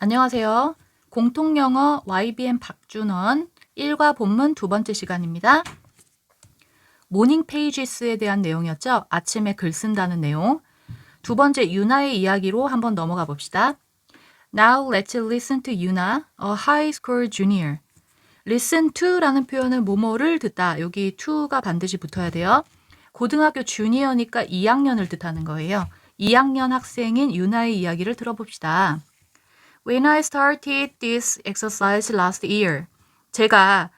안녕하세요. 공통영어 YBN 박준원 1과 본문 두 번째 시간입니다. 모닝 페이지스에 대한 내용이었죠. 아침에 글 쓴다는 내용. 두 번째 유나의 이야기로 한번 넘어가 봅시다. Now let's listen to Yuna, a high school junior. Listen to라는 표현은 뭐뭐를 듣다. 여기 to가 반드시 붙어야 돼요. 고등학교 주니어니까 2학년을 뜻하는 거예요. 2학년 학생인 유나의 이야기를 들어봅시다. When I started this exercise last year, 제가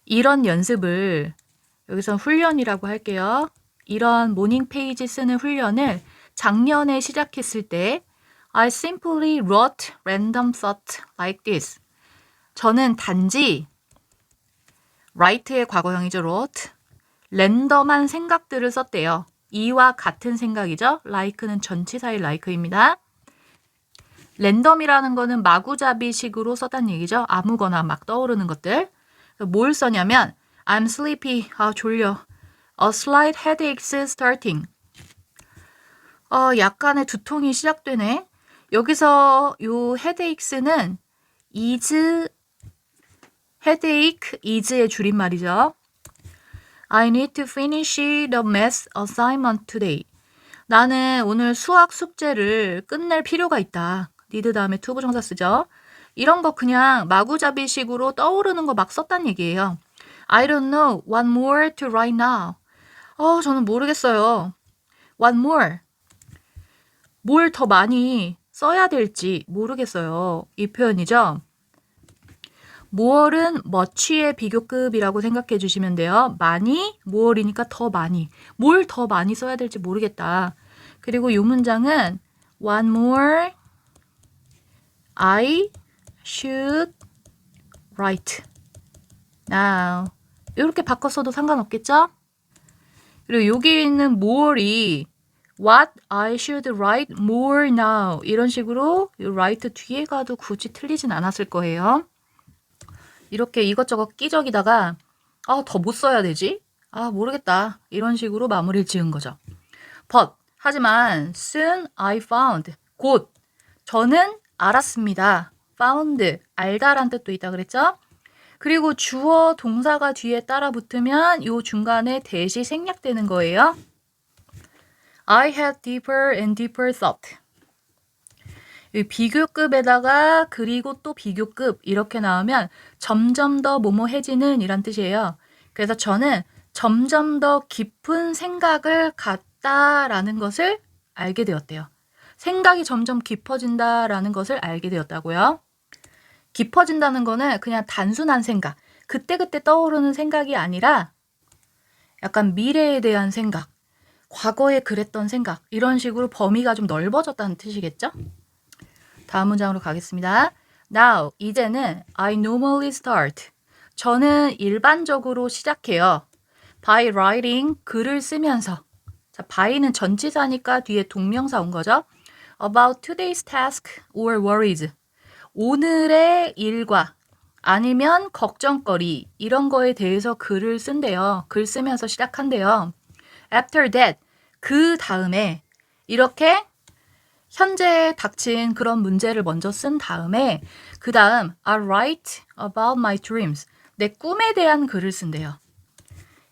이런 연습을, 여기서 훈련이라고 할게요. 이런 모닝 페이지 쓰는 훈련을 작년에 시작했을 때 I simply wrote random thoughts like this. 저는 단지 write의 과거형이죠. wrote. 랜덤한 생각들을 썼대요. 이와 같은 생각이죠. like는 전치사의 like입니다. 랜덤이라는 거는 마구잡이식으로 썼다는 얘기죠. 아무거나 막 떠오르는 것들. 뭘 써냐면 I'm sleepy. 졸려. A slight headache starting. 약간의 두통이 시작되네. 여기서 요 headache는 is, headache, is의 줄임말이죠. I need to finish the math assignment today. 나는 오늘 수학 숙제를 끝낼 필요가 있다. need 다음에 to 부정사 쓰죠. 이런 거 그냥 마구잡이식으로 떠오르는 거 막 썼단 얘기예요. I don't know what more to write now. 저는 모르겠어요. What more? 뭘 더 많이 써야 될지 모르겠어요. 이 표현이죠. more은 much의 비교급이라고 생각해 주시면 돼요. 많이, more이니까 더 많이. 뭘 더 많이 써야 될지 모르겠다. 그리고 이 문장은 One more I should write now. 이렇게 바꿨어도 상관없겠죠? 그리고 여기 있는 more이 What I should write more now. 이런 식으로 write 뒤에 가도 굳이 틀리진 않았을 거예요. 이렇게 이것저것 끼적이다가 더 못 써야 되지? 모르겠다. 이런 식으로 마무리를 지은 거죠. But 하지만 soon I found 곧 저는 알았습니다. found 알다란 뜻도 있다 그랬죠? 그리고 주어 동사가 뒤에 따라 붙으면 요 중간에 대시 생략되는 거예요. I had deeper and deeper thought. 비교급에다가 그리고 또 비교급 이렇게 나오면 점점 더 뭐뭐해지는 이란 뜻이에요. 그래서 저는 점점 더 깊은 생각을 갖다라는 것을 알게 되었대요. 생각이 점점 깊어진다라는 것을 알게 되었다고요. 깊어진다는 거는 그냥 단순한 생각, 그때그때 떠오르는 생각이 아니라 약간 미래에 대한 생각, 과거에 그랬던 생각, 이런 식으로 범위가 좀 넓어졌다는 뜻이겠죠? 다음 문장으로 가겠습니다. Now, 이제는 I normally start. 저는 일반적으로 시작해요. By writing, 글을 쓰면서. 자, by는 전치사니까 뒤에 동명사 온 거죠. About today's task or worries. 오늘의 일과 아니면 걱정거리 이런 거에 대해서 글을 쓴대요. 글 쓰면서 시작한대요. After that, 그 다음에 이렇게 현재 닥친 그런 문제를 먼저 쓴 다음에 그 다음 I write about my dreams. 내 꿈에 대한 글을 쓴대요.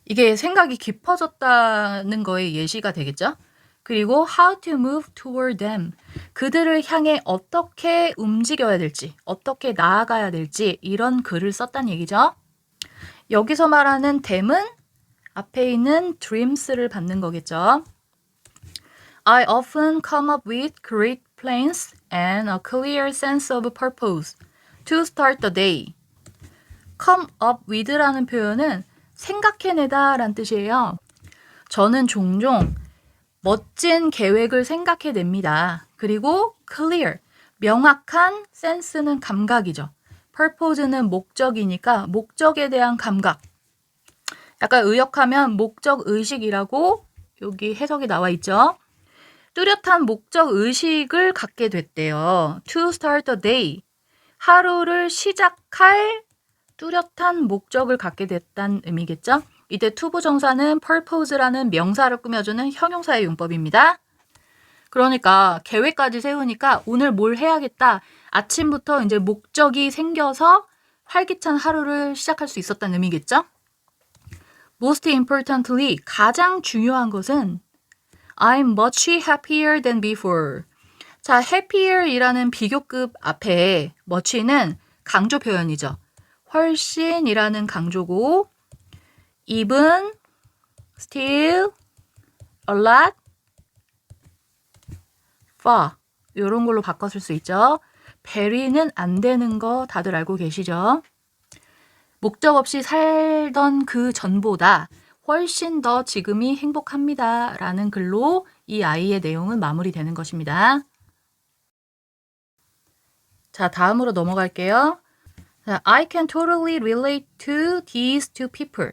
이게 생각이 깊어졌다는 거에 예시가 되겠죠? 그리고 how to move toward them. 그들을 향해 어떻게 움직여야 될지, 어떻게 나아가야 될지 이런 글을 썼다는 얘기죠. 여기서 말하는 them은 앞에 있는 dreams를 받는 거겠죠. I often come up with great plans and a clear sense of purpose to start the day. come up with라는 표현은 생각해내다 라는 뜻이에요. 저는 종종 멋진 계획을 생각해냅니다. 그리고 clear, 명확한 sense는 감각이죠. purpose는 목적이니까 목적에 대한 감각. 약간 의역하면 목적의식이라고 여기 해석이 나와 있죠. 뚜렷한 목적의식을 갖게 됐대요. To start the day. 하루를 시작할 뚜렷한 목적을 갖게 됐다는 의미겠죠? 이때 to 부정사는 purpose라는 명사를 꾸며주는 형용사의 용법입니다. 그러니까 계획까지 세우니까 오늘 뭘 해야겠다. 아침부터 이제 목적이 생겨서 활기찬 하루를 시작할 수 있었다는 의미겠죠? Most importantly, 가장 중요한 것은 I'm much happier than before. 자, happier이라는 비교급 앞에 much는 강조 표현이죠. 훨씬이라는 강조고 even, still, a lot, far 이런 걸로 바꿨을 수 있죠. very는 안 되는 거 다들 알고 계시죠? 목적 없이 살던 그 전보다 훨씬 더 지금이 행복합니다. 라는 글로 이 아이의 내용은 마무리되는 것입니다. 자, 다음으로 넘어갈게요. 자, I can totally relate to these two people.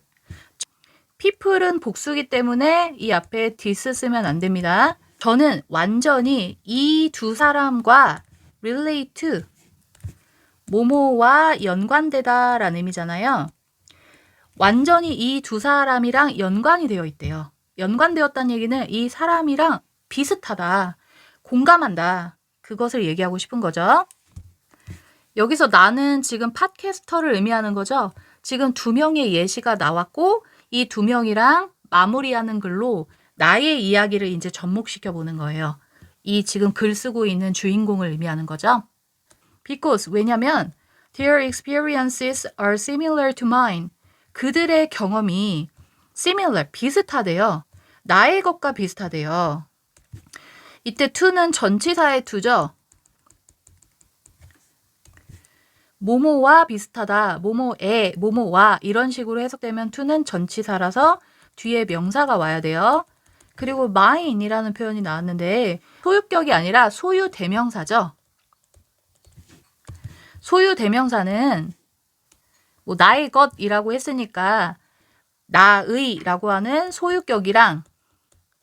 people은 복수기 때문에 이 앞에 this 쓰면 안 됩니다. 저는 완전히 이 두 사람과 relate, 모모와 연관되다 라는 의미잖아요. 완전히 이 두 사람이랑 연관이 되어 있대요. 연관되었다는 얘기는 이 사람이랑 비슷하다, 공감한다. 그것을 얘기하고 싶은 거죠. 여기서 나는 지금 팟캐스터를 의미하는 거죠. 지금 두 명의 예시가 나왔고 이 두 명이랑 마무리하는 글로 나의 이야기를 이제 접목시켜 보는 거예요. 이 지금 글 쓰고 있는 주인공을 의미하는 거죠. Because, 왜냐면 their experiences are similar to mine. 그들의 경험이 similar, 비슷하대요. 나의 것과 비슷하대요. 이때 to는 전치사의 to죠. 모모와 비슷하다, 모모에, 모모와 이런 식으로 해석되면 to는 전치사라서 뒤에 명사가 와야 돼요. 그리고 mine이라는 표현이 나왔는데 소유격이 아니라 소유 대명사죠. 소유 대명사는 뭐 나의 것이라고 했으니까 나의라고 하는 소유격이랑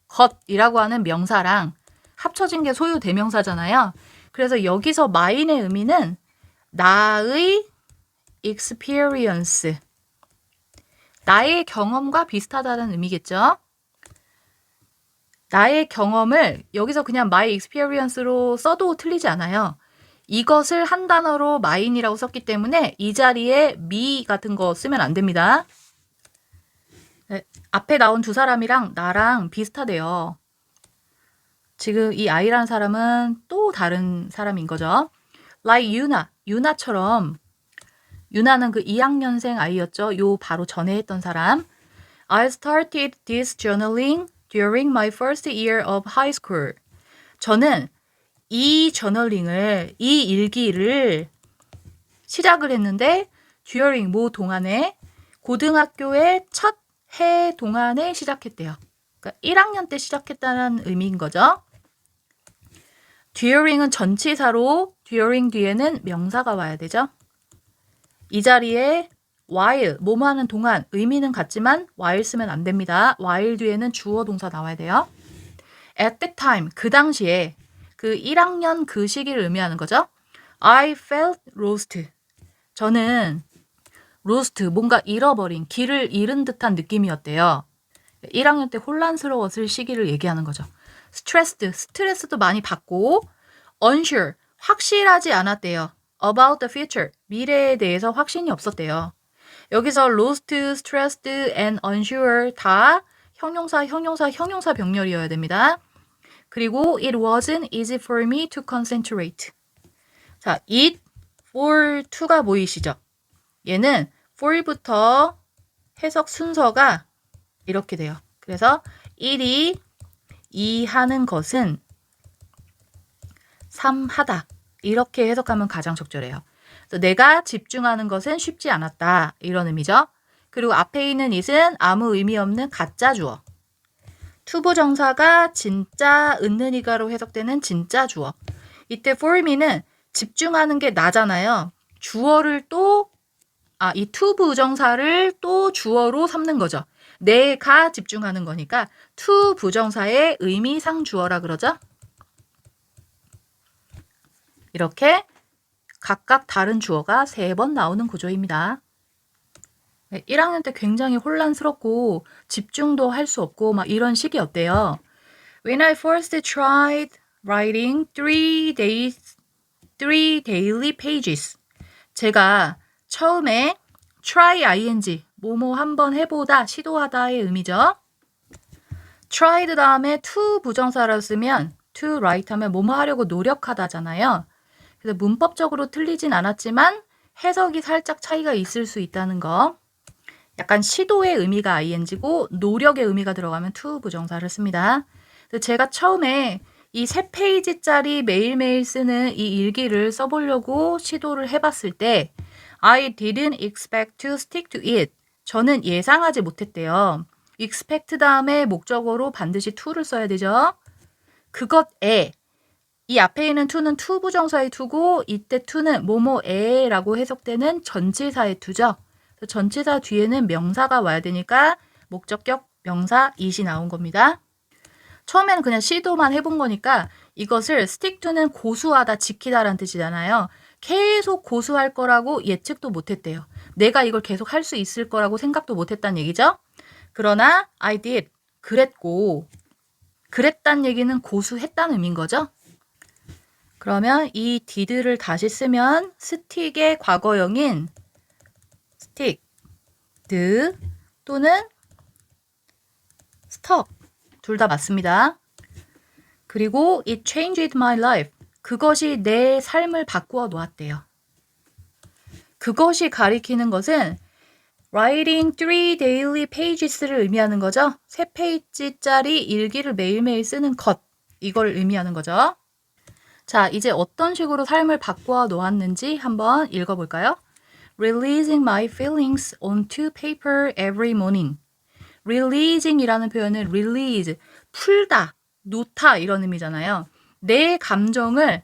것이라고 하는 명사랑 합쳐진 게 소유 대명사잖아요. 그래서 여기서 mine의 의미는 나의 experience, 나의 경험과 비슷하다는 의미겠죠. 나의 경험을 여기서 그냥 my experience로 써도 틀리지 않아요. 이것을 한 단어로 mine이라고 썼기 때문에 이 자리에 me 같은 거 쓰면 안 됩니다. 네, 앞에 나온 두 사람이랑 나랑 비슷하대요. 지금 이 아이라는 사람은 또 다른 사람인 거죠. Like 유나, 유나처럼, 유나는 그 2학년생 아이였죠. 요 바로 전에 했던 사람. I started this journaling during my first year of high school. 저는 이 저널링을, 이 일기를 시작을 했는데 during 뭐 동안에 고등학교의 첫 해 동안에 시작했대요. 그러니까 1학년 때 시작했다는 의미인 거죠. during은 전치사로 during 뒤에는 명사가 와야 되죠. 이 자리에 while, 뭐뭐 하는 동안 의미는 같지만 while 쓰면 안 됩니다. while 뒤에는 주어 동사 나와야 돼요. at that time, 그 당시에 그 1학년 그 시기를 의미하는 거죠. I felt lost. 저는 lost, 뭔가 잃어버린, 길을 잃은 듯한 느낌이었대요. 1학년 때 혼란스러웠을 시기를 얘기하는 거죠. stressed, 스트레스도 많이 받고 unsure, 확실하지 않았대요. about the future, 미래에 대해서 확신이 없었대요. 여기서 lost, stressed, and unsure 다 형용사, 형용사, 형용사 병렬이어야 됩니다. 그리고 it wasn't easy for me to concentrate. 자, it, for, to가 보이시죠? 얘는 for부터 해석 순서가 이렇게 돼요. 그래서 it이 이 하는 것은 삼하다. 이렇게 해석하면 가장 적절해요. 그래서 내가 집중하는 것은 쉽지 않았다. 이런 의미죠. 그리고 앞에 있는 it은 아무 의미 없는 가짜 주어. 투부정사가 진짜 은는이가로 해석되는 진짜 주어. 이때 for me는 집중하는 게 나잖아요. 주어를 또 이 투부정사를 또 주어로 삼는 거죠. 내가 집중하는 거니까 투부정사의 의미상 주어라 그러죠. 이렇게 각각 다른 주어가 3번 나오는 구조입니다. 1학년 때 굉장히 혼란스럽고 집중도 할 수 없고 막 이런 시기였대요. When I first tried writing 3 daily pages. 제가 처음에 try ing, 뭐뭐 한번 해보다, 시도하다의 의미죠. tried 다음에 to 부정사를 쓰면 to write 하면 뭐뭐 하려고 노력하다잖아요. 그래서 문법적으로 틀리진 않았지만 해석이 살짝 차이가 있을 수 있다는 거. 약간 시도의 의미가 ing고 노력의 의미가 들어가면 to 부정사를 씁니다. 제가 처음에 이 3페이지짜리 매일매일 쓰는 이 일기를 써보려고 시도를 해봤을 때 I didn't expect to stick to it. 저는 예상하지 못했대요. expect 다음에 목적어로 반드시 to를 써야 되죠. 그것에 이 앞에 있는 to는 to 부정사의 to고 이때 to는 뭐뭐에라고 해석되는 전치사의 to죠. 전치사 뒤에는 명사가 와야 되니까 목적격 명사 it이 나온 겁니다. 처음에는 그냥 시도만 해본 거니까 이것을 stick to는 고수하다, 지키다라는 뜻이잖아요. 계속 고수할 거라고 예측도 못했대요. 내가 이걸 계속 할 수 있을 거라고 생각도 못했다는 얘기죠. 그러나 I did, 그랬고, 그랬단 얘기는 고수했다는 의미인 거죠. 그러면 이 did를 다시 쓰면 stick의 과거형인 stick, 또는 stuck, 둘 다 맞습니다. 그리고 it changed my life. 그것이 내 삶을 바꾸어 놓았대요. 그것이 가리키는 것은 writing 3 daily pages를 의미하는 거죠. 3페이지짜리 일기를 매일매일 쓰는 것. 이걸 의미하는 거죠. 자, 이제 어떤 식으로 삶을 바꾸어 놓았는지 한번 읽어볼까요? Releasing my feelings onto paper every morning. releasing이라는 표현은 release, 풀다, 놓다 이런 의미잖아요. 내 감정을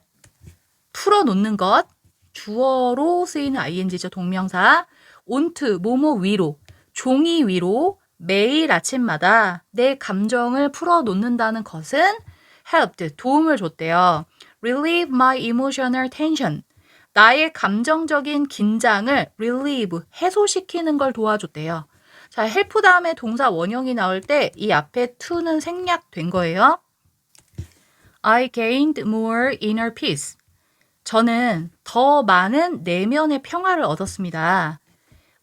풀어놓는 것, 주어로 쓰이는 ing죠, 동명사. onto, 뭐뭐 위로, 종이 위로 매일 아침마다 내 감정을 풀어놓는다는 것은 helped, 도움을 줬대요. relieve my emotional tension. 나의 감정적인 긴장을 relieve, 해소시키는 걸 도와줬대요. 자, help 다음에 동사 원형이 나올 때 이 앞에 to는 생략된 거예요. I gained more inner peace. 저는 더 많은 내면의 평화를 얻었습니다.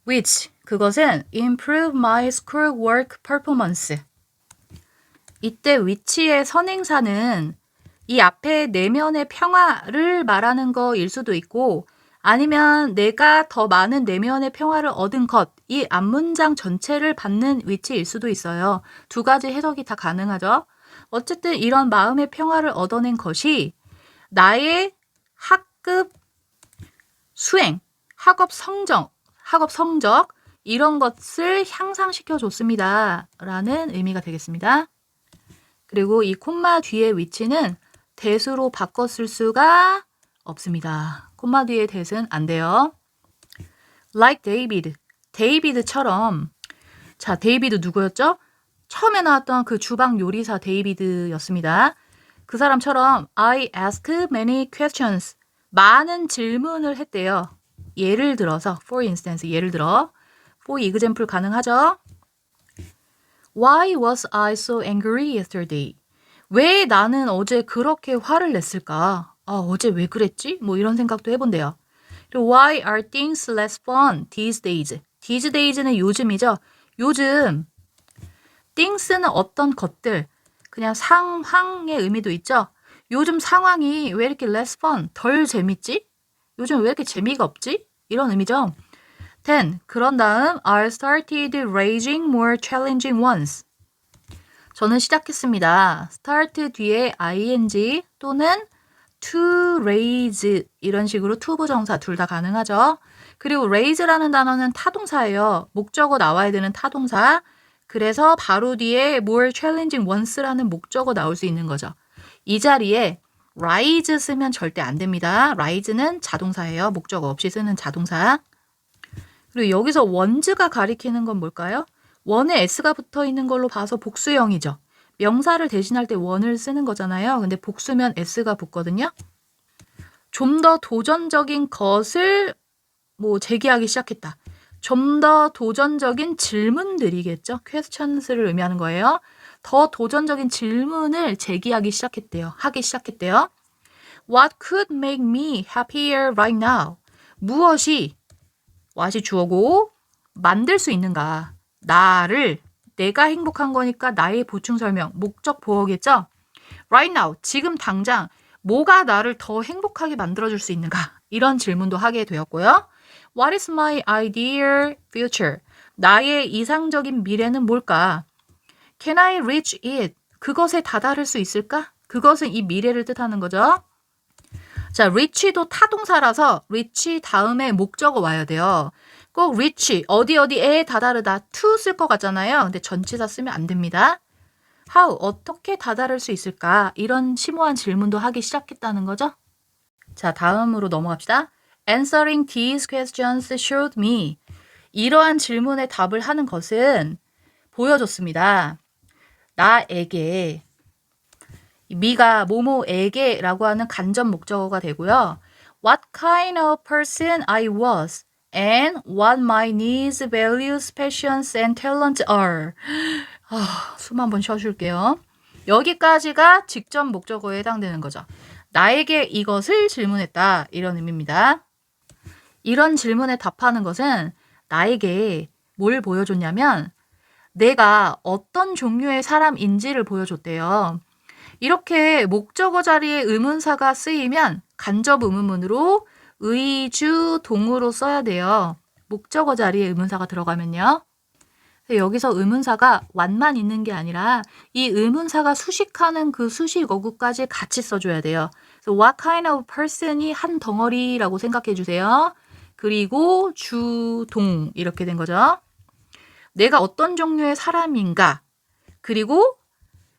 which, 그것은 improve my schoolwork performance. 이때 which의 선행사는 이 앞에 내면의 평화를 말하는 거일 수도 있고 아니면 내가 더 많은 내면의 평화를 얻은 것, 이 앞문장 전체를 받는 which일 수도 있어요. 두 가지 해석이 다 가능하죠. 어쨌든 이런 마음의 평화를 얻어낸 것이 나의 학급 수행, 학업 성적 이런 것을 향상시켜 줬습니다. 라는 의미가 되겠습니다. 그리고 이 콤마 뒤에 which는 that으로 바꿔 쓸 수가 없습니다. 콤마 뒤에 that은 안 돼요. Like David, 데이비드처럼. 자, 데이비드 누구였죠? 처음에 나왔던 그 주방 요리사 데이비드였습니다. 그 사람처럼 I ask many questions. 많은 질문을 했대요. 예를 들어서, for instance, 예를 들어, for example 가능하죠? Why was I so angry yesterday? 왜 나는 어제 그렇게 화를 냈을까? 어제 왜 그랬지? 뭐 이런 생각도 해본대요. 그리고 Why are things less fun these days? these days는 요즘이죠. 요즘 things는 어떤 것들, 그냥 상황의 의미도 있죠. 요즘 상황이 왜 이렇게 less fun, 덜 재밌지? 요즘 왜 이렇게 재미가 없지? 이런 의미죠. Then, 그런 다음 I started raising more challenging ones. 저는 시작했습니다. start 뒤에 ing 또는 to raise 이런 식으로 to 부정사 둘 다 가능하죠. 그리고 raise라는 단어는 타동사예요. 목적어 나와야 되는 타동사. 그래서 바로 뒤에 more challenging ones라는 목적어 나올 수 있는 거죠. 이 자리에 rise 쓰면 절대 안 됩니다. rise는 자동사예요. 목적어 없이 쓰는 자동사. 그리고 여기서 ones가 가리키는 건 뭘까요? one에 s가 붙어 있는 걸로 봐서 복수형이죠. 명사를 대신할 때 one을 쓰는 거잖아요. 근데 복수면 s가 붙거든요. 좀 더 도전적인 것을 제기하기 시작했다. 좀 더 도전적인 질문들이겠죠. questions를 의미하는 거예요. 더 도전적인 질문을 제기하기 시작했대요. 하기 시작했대요. What could make me happier right now? 무엇이 what이 주어고 만들 수 있는가? 내가 행복한 거니까 나의 보충 설명, 목적 보어겠죠? Right now, 지금 당장 뭐가 나를 더 행복하게 만들어줄 수 있는가? 이런 질문도 하게 되었고요. What is my ideal future? 나의 이상적인 미래는 뭘까? Can I reach it? 그것에 다다를 수 있을까? 그것은 이 미래를 뜻하는 거죠. 자, reach도 타동사라서 reach 다음에 목적어 와야 돼요. 꼭 reach, 어디에 다다르다, to 쓸 것 같잖아요. 근데 전치사 쓰면 안 됩니다. How, 어떻게 다다를 수 있을까? 이런 심오한 질문도 하기 시작했다는 거죠. 자, 다음으로 넘어갑시다. Answering these questions showed me. 이러한 질문에 답을 하는 것은 보여줬습니다. 나에게, 미가 뭐뭐에게 라고 하는 간접 목적어가 되고요. What kind of person I was and what my needs, values, passions, and talents are. 숨 한번 쉬어줄게요. 여기까지가 직접 목적어에 해당되는 거죠. 나에게 이것을 질문했다. 이런 의미입니다. 이런 질문에 답하는 것은 나에게 뭘 보여줬냐면 내가 어떤 종류의 사람인지를 보여줬대요. 이렇게 목적어 자리에 의문사가 쓰이면 간접 의문문으로 의, 주, 동으로 써야 돼요. 목적어 자리에 의문사가 들어가면요. 여기서 의문사가 what만 있는 게 아니라 이 의문사가 수식하는 그 수식 어구까지 같이 써줘야 돼요. 그래서 what kind of person이 한 덩어리라고 생각해 주세요. 그리고 주, 동 이렇게 된 거죠. 내가 어떤 종류의 사람인가. 그리고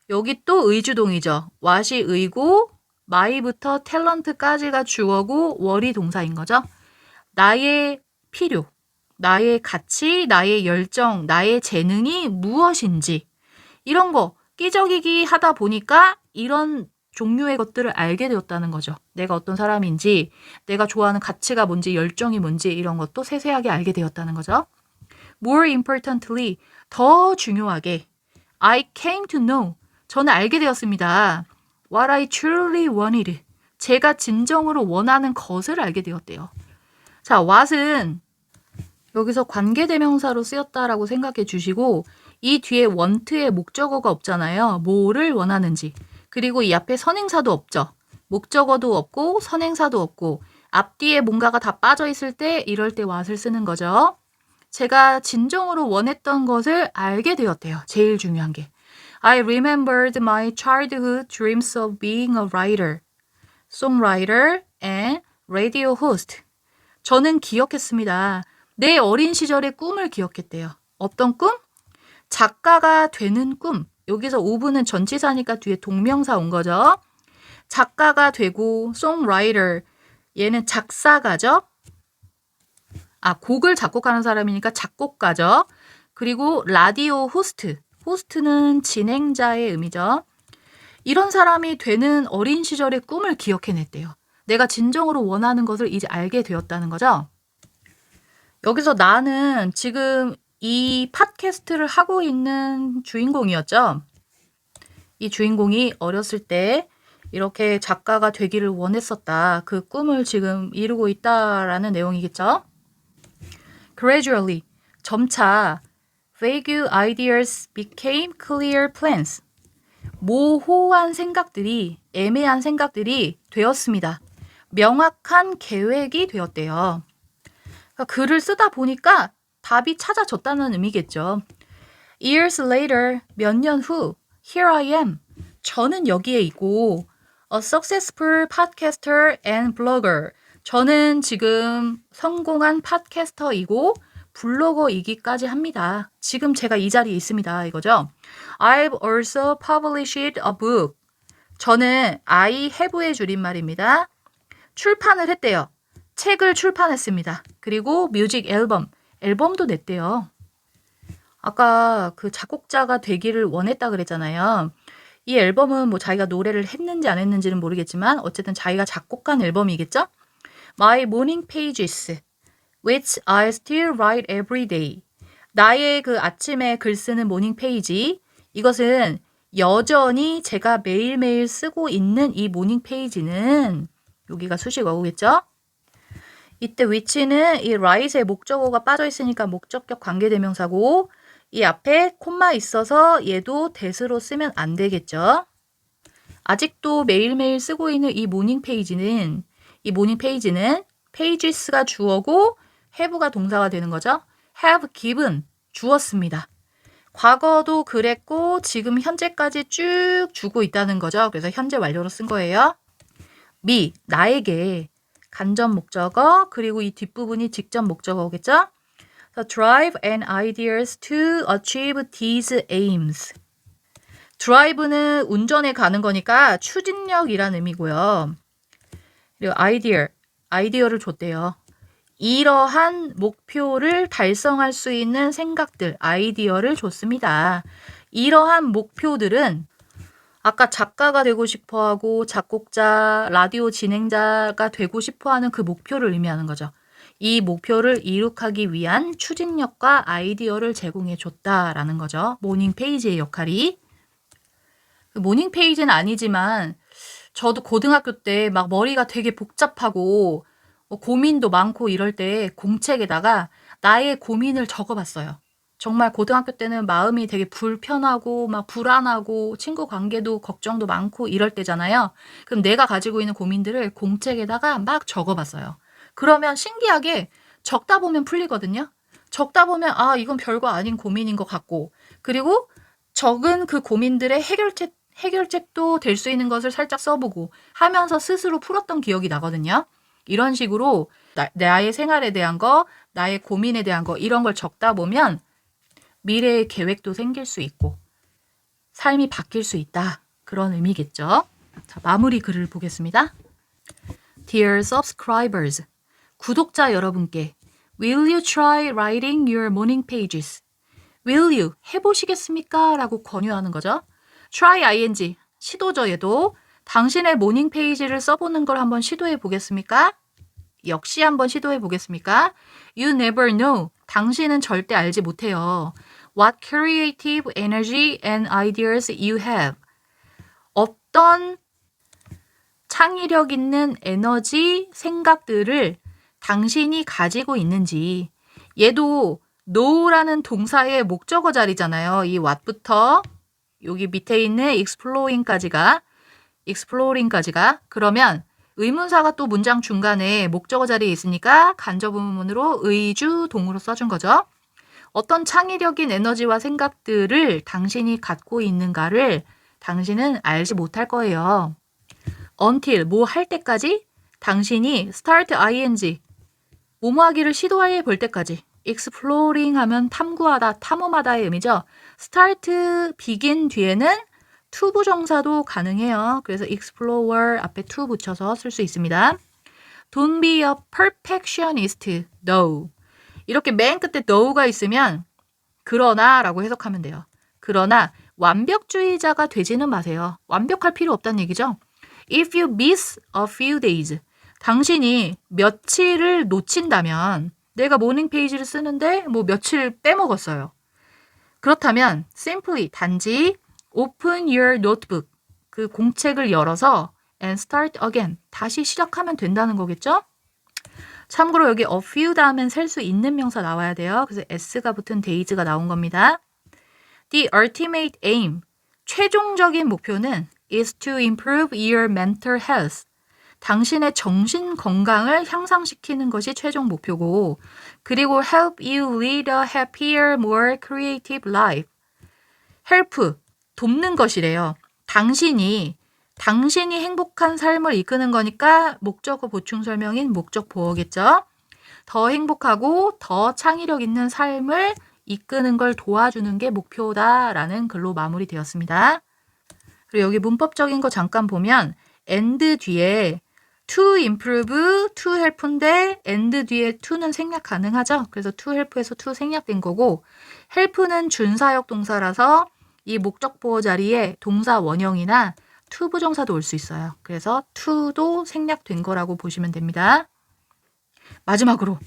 여기 또 의주동이죠. what이 의고 my부터 탤런트까지가 주어고 what이 동사인 거죠. 나의 필요, 나의 가치, 나의 열정, 나의 재능이 무엇인지 이런 거 끼적이기 하다 보니까 이런 종류의 것들을 알게 되었다는 거죠. 내가 어떤 사람인지, 내가 좋아하는 가치가 뭔지, 열정이 뭔지 이런 것도 세세하게 알게 되었다는 거죠. More importantly, 더 중요하게 I came to know, 저는 알게 되었습니다. What I truly wanted, 제가 진정으로 원하는 것을 알게 되었대요. 자, what은 여기서 관계대명사로 쓰였다라고 생각해 주시고 이 뒤에 want의 목적어가 없잖아요. 뭐를 원하는지. 그리고 이 앞에 선행사도 없죠. 목적어도 없고 선행사도 없고 앞뒤에 뭔가가 다 빠져 있을 때 이럴 때 what을 쓰는 거죠. 제가 진정으로 원했던 것을 알게 되었대요. 제일 중요한 게. I remembered my childhood dreams of being a writer, songwriter, and radio host. 저는 기억했습니다. 내 어린 시절의 꿈을 기억했대요. 어떤 꿈? 작가가 되는 꿈. 여기서 오브는 전치사니까 뒤에 동명사 온 거죠. 작가가 되고 songwriter, 얘는 작사가죠. 곡을 작곡하는 사람이니까 작곡가죠. 그리고 라디오 호스트. 호스트는 진행자의 의미죠. 이런 사람이 되는 어린 시절의 꿈을 기억해냈대요. 내가 진정으로 원하는 것을 이제 알게 되었다는 거죠. 여기서 나는 지금 이 팟캐스트를 하고 있는 주인공이었죠. 이 주인공이 어렸을 때 이렇게 작가가 되기를 원했었다. 그 꿈을 지금 이루고 있다라는 내용이겠죠. Gradually, 점차 vague ideas became clear plans. 모호한 생각들이, 애매한 생각들이 되었습니다. 명확한 계획이 되었대요. 그러니까 글을 쓰다 보니까 답이 찾아졌다는 의미겠죠. Years later, 몇 년 후, here I am. 저는 여기에 있고, a successful podcaster and blogger. 저는 지금 성공한 팟캐스터이고 블로거이기까지 합니다. 지금 제가 이 자리에 있습니다. 이거죠. I've also published a book. 저는 I have의 줄임말입니다. 출판을 했대요. 책을 출판했습니다. 그리고 뮤직 앨범도 냈대요. 아까 그 작곡자가 되기를 원했다 그랬잖아요. 이 앨범은 뭐 자기가 노래를 했는지 안 했는지는 모르겠지만 어쨌든 자기가 작곡한 앨범이겠죠? My morning pages, which I still write every day. 나의 그 아침에 글 쓰는 모닝 페이지, 이것은 여전히 제가 매일매일 쓰고 있는 이 모닝 페이지는 여기가 수식 어구겠죠? 이때 which는 이 right의 목적어가 빠져 있으니까 목적격 관계대명사고 이 앞에 콤마 있어서 얘도 that으로 쓰면 안 되겠죠? 아직도 매일매일 쓰고 있는 이 모닝 페이지는 pages가 주어고 have가 동사가 되는 거죠. have given 주었습니다. 과거도 그랬고 지금 현재까지 쭉 주고 있다는 거죠. 그래서 현재 완료로 쓴 거예요. me, 나에게 간접 목적어 그리고 이 뒷부분이 직접 목적어겠죠. So drive and ideas to achieve these aims. drive는 운전에 가는 거니까 추진력이라는 의미고요. 그리고 아이디어를 줬대요. 이러한 목표를 달성할 수 있는 생각들, 아이디어를 줬습니다. 이러한 목표들은 아까 작가가 되고 싶어하고 작곡자, 라디오 진행자가 되고 싶어하는 그 목표를 의미하는 거죠. 이 목표를 이룩하기 위한 추진력과 아이디어를 제공해 줬다라는 거죠. 모닝 페이지의 역할이. 모닝 페이지는 아니지만 저도 고등학교 때 막 머리가 되게 복잡하고 고민도 많고 이럴 때 공책에다가 나의 고민을 적어봤어요. 정말 고등학교 때는 마음이 되게 불편하고 막 불안하고 친구 관계도 걱정도 많고 이럴 때잖아요. 그럼 내가 가지고 있는 고민들을 공책에다가 막 적어봤어요. 그러면 신기하게 적다 보면 풀리거든요. 적다 보면 아 이건 별거 아닌 고민인 것 같고 그리고 적은 그 고민들의 해결책도 될 수 있는 것을 살짝 써보고 하면서 스스로 풀었던 기억이 나거든요. 이런 식으로 나의 생활에 대한 거, 나의 고민에 대한 거 이런 걸 적다 보면 미래의 계획도 생길 수 있고 삶이 바뀔 수 있다. 그런 의미겠죠. 자, 마무리 글을 보겠습니다. Dear subscribers, 구독자 여러분께 Will you try writing your morning pages? Will you 해보시겠습니까? 라고 권유하는 거죠. try ing 시도죠 얘도. 당신의 모닝 페이지를 써보는 걸 한번 시도해 보겠습니까? 역시 한번 시도해 보겠습니까? You never know. 당신은 절대 알지 못해요. What creative energy and ideas you have. 어떤 창의력 있는 에너지, 생각들을 당신이 가지고 있는지. 얘도 know라는 동사의 목적어 자리잖아요. 이 what부터 여기 밑에 있는 exploring까지가 그러면 의문사가 또 문장 중간에 목적어 자리에 있으니까 간접 의문문으로 의주 동으로 써준 거죠. 어떤 창의력인 에너지와 생각들을 당신이 갖고 있는가를 당신은 알지 못할 거예요. until 뭐 할 때까지 당신이 start ing 뭐뭐 하기를 시도해 볼 때까지 exploring 하면 탐구하다, 탐험하다의 의미죠. start, begin 뒤에는 to 부정사도 가능해요. 그래서 explorer 앞에 to 붙여서 쓸 수 있습니다. Don't be a perfectionist, though. 이렇게 맨 끝에 though가 있으면 그러나 라고 해석하면 돼요. 그러나 완벽주의자가 되지는 마세요. 완벽할 필요 없다는 얘기죠. If you miss a few days, 당신이 며칠을 놓친다면 내가 모닝 페이지를 쓰는데 뭐 며칠 빼먹었어요. 그렇다면 simply 단지 open your notebook 그 공책을 열어서 and start again 다시 시작하면 된다는 거겠죠? 참고로 여기 a few 다음엔 셀 수 있는 명사 나와야 돼요. 그래서 s가 붙은 days가 나온 겁니다. The ultimate aim 최종적인 목표는 is to improve your mental health 당신의 정신 건강을 향상시키는 것이 최종 목표고 그리고 help you lead a happier, more creative life. help, 돕는 것이래요. 당신이 행복한 삶을 이끄는 거니까 목적어 보충 설명인 목적 보어겠죠. 더 행복하고 더 창의력 있는 삶을 이끄는 걸 도와주는 게 목표다라는 글로 마무리되었습니다. 그리고 여기 문법적인 거 잠깐 보면 and 뒤에 to improve, to help인데 and 뒤에 to는 생략 가능하죠. 그래서 to help에서 to 생략된 거고 help는 준사역 동사라서 이 목적 보어 자리에 동사 원형이나 to 부정사도 올 수 있어요. 그래서 to도 생략된 거라고 보시면 됩니다. 마지막으로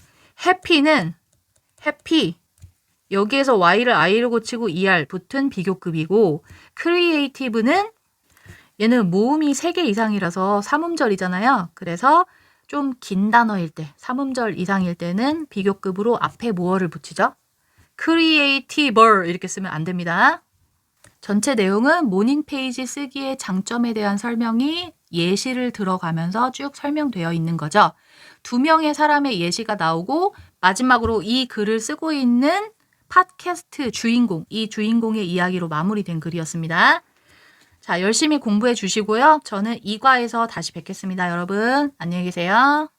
happy는 happy 여기에서 y를 i로 고치고 er 붙은 비교급이고 creative는 얘는 모음이 3개 이상이라서 삼음절이잖아요. 그래서 좀 긴 단어일 때, 삼음절 이상일 때는 비교급으로 앞에 뭐를 붙이죠? creativer 이렇게 쓰면 안 됩니다. 전체 내용은 모닝 페이지 쓰기의 장점에 대한 설명이 예시를 들어가면서 쭉 설명되어 있는 거죠. 2명의 사람의 예시가 나오고 마지막으로 이 글을 쓰고 있는 팟캐스트 주인공, 이 주인공의 이야기로 마무리된 글이었습니다. 자, 열심히 공부해 주시고요. 저는 2과에서 다시 뵙겠습니다. 여러분, 안녕히 계세요.